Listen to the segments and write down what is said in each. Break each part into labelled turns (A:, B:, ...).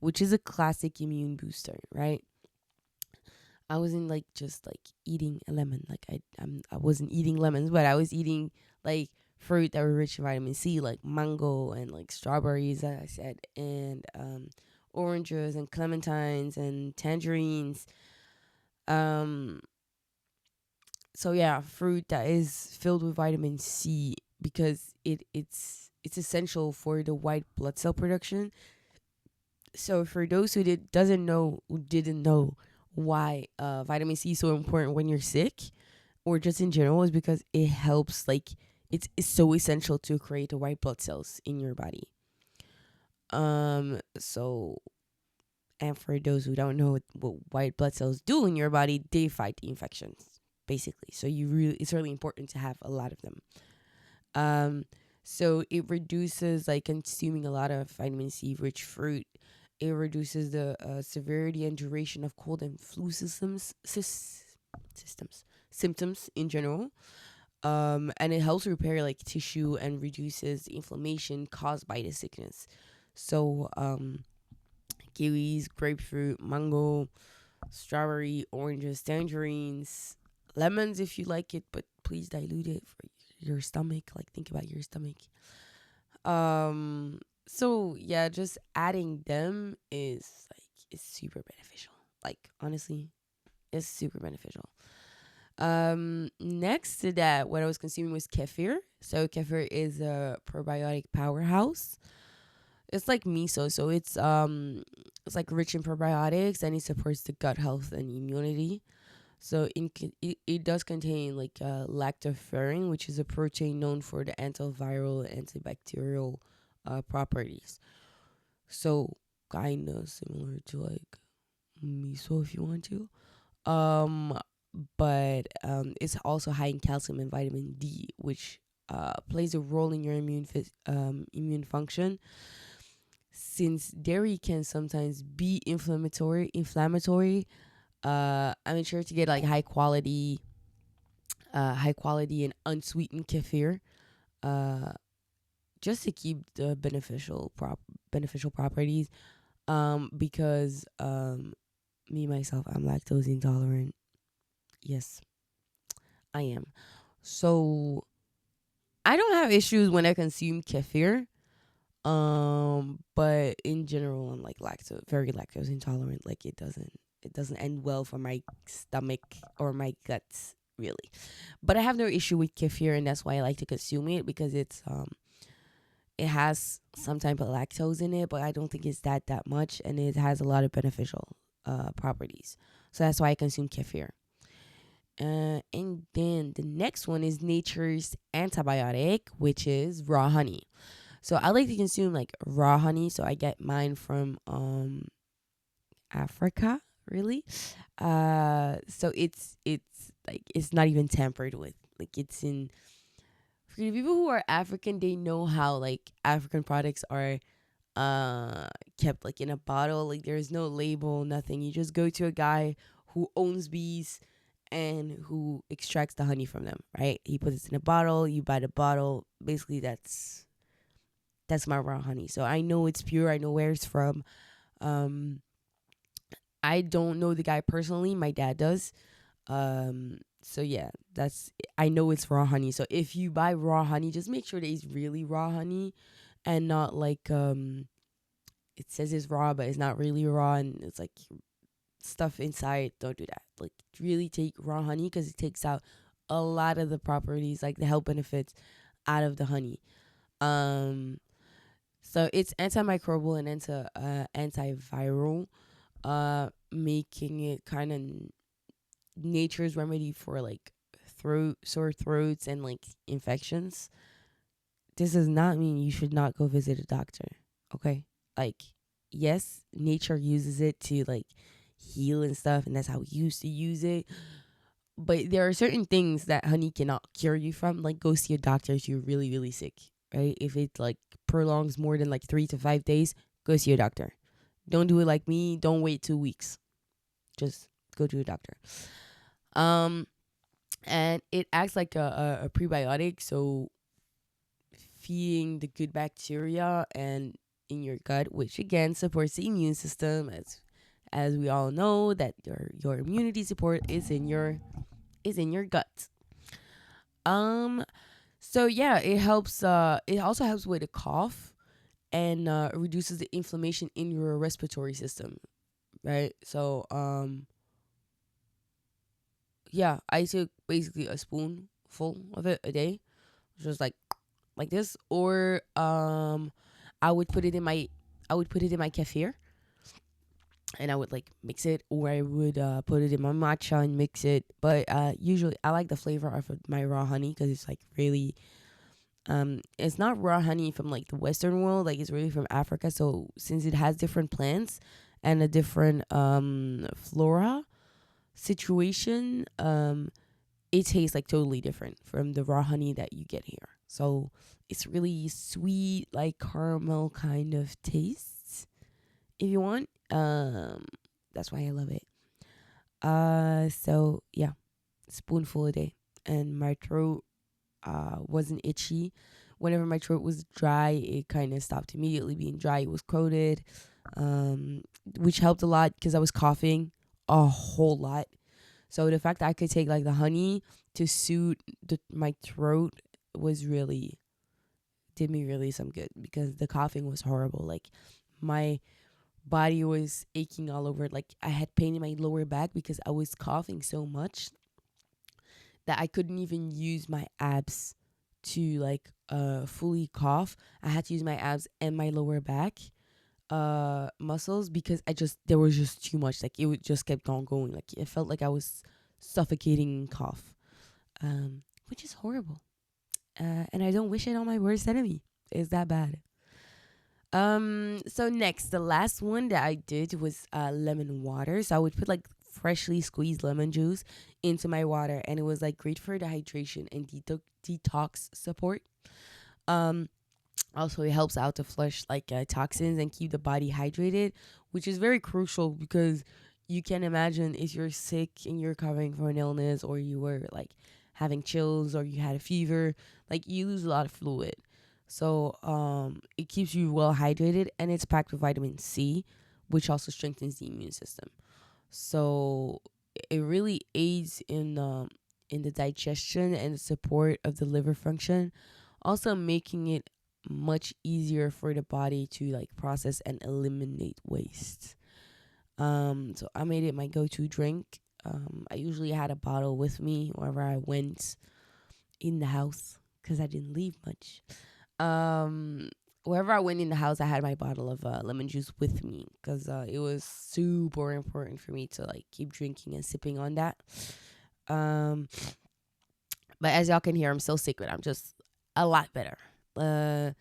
A: which is a classic immune booster, right? I wasn't like just like eating a lemon. Like I wasn't eating lemons, but I was eating like fruit that were rich in vitamin C, like mango and like strawberries, as I said, and oranges and clementines and tangerines. Um, so yeah, fruit that is filled with vitamin C because it's essential for the white blood cell production. So for those who didn't know why vitamin C is so important when you're sick or just in general, is because it helps, like it's so essential to create the white blood cells in your body. So and for those who don't know what white blood cells do in your body, they fight the infections basically. So it's really important to have a lot of them. Um, so it reduces, like consuming a lot of vitamin C rich fruit. It reduces the severity and duration of cold and flu symptoms in general. And it helps repair like tissue and reduces the inflammation caused by the sickness. So kiwis, grapefruit, mango, strawberry, oranges, tangerines, lemons if you like it, but please dilute it for your stomach. Like think about your stomach. So yeah, just adding them is like it's super beneficial. Like honestly, it's super beneficial. Next to that, what I was consuming was kefir. So kefir is a probiotic powerhouse. It's like miso, so it's like rich in probiotics and it supports the gut health and immunity. So it does contain like lactoferrin, which is a protein known for the antiviral, antibacterial properties. So kind of similar to like miso if you want to. Um, but it's also high in calcium and vitamin D, which plays a role in your immune function. Since dairy can sometimes be inflammatory, I made sure to get like high quality and unsweetened kefir, uh, just to keep the beneficial properties. Because me myself, I'm lactose intolerant. Yes, I am. So I don't have issues when I consume kefir. But in general, I'm like very lactose intolerant. Like it doesn't end well for my stomach or my guts really. But I have no issue with kefir, and that's why I like to consume it because it has some type of lactose in it, but I don't think it's that much, and it has a lot of beneficial properties. So that's why I consume kefir. And then the next one is nature's antibiotic, which is raw honey. So I like to consume like raw honey. So I get mine from Africa, really. So it's like it's not even tampered with. Like it's in for the people who are African, they know how like African products are kept like in a bottle. Like there's no label, nothing. You just go to a guy who owns bees and who extracts the honey from them, right? He puts it in a bottle, you buy the bottle. Basically that's my raw honey. So I know it's pure, I know where it's from. Um I don't know the guy personally, my dad does. So yeah, that's I know it's raw honey. So if you buy raw honey, just make sure that it's really raw honey and not like it says it's raw but it's not really raw and it's like stuff inside. Don't do that. Like really take raw honey because it takes out a lot of the properties, like the health benefits out of the honey. Um so it's antimicrobial and antiviral, making it kind of nature's remedy for like sore throats and like infections. This does not mean you should not go visit a doctor. Okay? Like yes, nature uses it to like heal and stuff, and that's how we used to use it. But there are certain things that honey cannot cure you from. Like go see a doctor if you're really, really sick, right? If it like prolongs more than like 3 to 5 days, go see a doctor. Don't do it like me. Don't wait 2 weeks. Just go to a doctor. Um, and it acts like a prebiotic, so feeding the good bacteria and in your gut, which again supports the immune system, as we all know that your immunity support is in your gut. Um so yeah, it helps it also helps with a cough and reduces the inflammation in your respiratory system, right? So yeah, I took basically a spoonful of it a day, just like this, or I would put it in my kefir, and I would like mix it, or I would put it in my matcha and mix it. But usually I like the flavor of my raw honey because it's like really it's not raw honey from like the Western world, like it's really from Africa. So since it has different plants and a different flora situation, it tastes like totally different from the raw honey that you get here. So it's really sweet, like caramel kind of tastes, if you want. That's why I love it. So yeah, spoonful a day, and my throat wasn't itchy. Whenever my throat was dry, it kind of stopped immediately being dry. It was coated, um, which helped a lot because I was coughing a whole lot. So the fact that I could take like the honey to soothe my throat was really did me really some good because the coughing was horrible. Like my body was aching all over. Like I had pain in my lower back because I was coughing so much that I couldn't even use my abs to like fully cough. I had to use my abs and my lower back muscles because I just there was just too much. Like it would just kept on going. Like it felt like I was suffocating in cough. Which is horrible. And I don't wish it on my worst enemy. It's that bad. So next, the last one that I did was lemon water. So I would put like freshly squeezed lemon juice into my water, and it was like great for dehydration and detox support. Um, Also, it helps out to flush like toxins and keep the body hydrated, which is very crucial because you can imagine if you're sick and you're covering for an illness, or you were like having chills, or you had a fever, like you lose a lot of fluid. So it keeps you well hydrated, and it's packed with vitamin C, which also strengthens the immune system. So it really aids in the digestion and the support of the liver function, also making it much easier for the body to like process and eliminate waste. So I made it my go-to drink. I usually had a bottle with me wherever I went in the house because I didn't leave much. Um, Wherever I went in the house, I had my bottle of lemon juice with me because it was super important for me to like keep drinking and sipping on that. Um, but as y'all can hear, I'm still sick, but I'm just a lot better. Uh,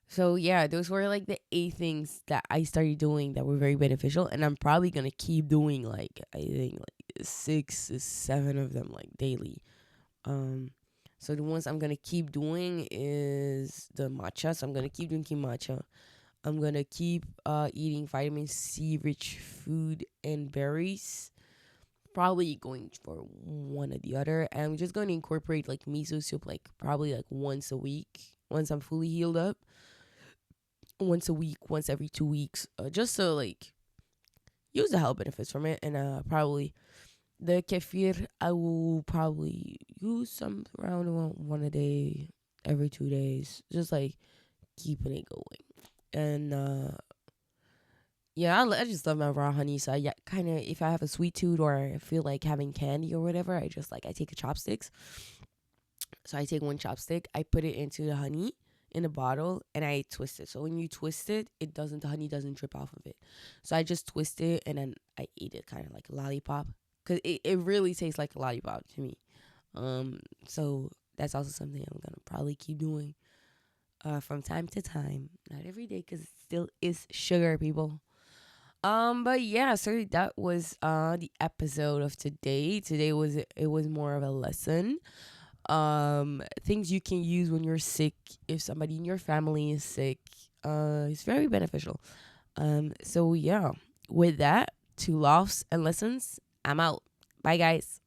A: so yeah, those were like the 8 things that I started doing that were very beneficial, and I'm probably gonna keep doing like I think like 6 7 of them like daily. Um, so the ones I'm gonna keep doing is the matcha. So I'm gonna keep drinking matcha. I'm gonna keep eating vitamin C rich food and berries. Probably going for one or the other. And I'm just gonna incorporate like miso soup like probably like once a week once I'm fully healed up. Once a week, once every 2 weeks, just to like use the health benefits from it. And probably the kefir, I will probably use some around one a day, every 2 days, just like keeping it going. And yeah, I just love my raw honey. So yeah, kind of if I have a sweet tooth or I feel like having candy or whatever, I just like I take a chopsticks. So I take one chopstick, I put it into the honey in a bottle, and I twist it. So when you twist it, the honey doesn't drip off of it. So I just twist it and then I eat it kind of like a lollipop because it really tastes like a lollipop to me. So that's also something I'm gonna probably keep doing from time to time, not every day because it still is sugar, people. But yeah, so that was the episode of today. Today was it was more of a lesson, things you can use when you're sick if somebody in your family is sick. It's very beneficial. So yeah, with that, 2 laughs and lessons, I'm out. Bye guys.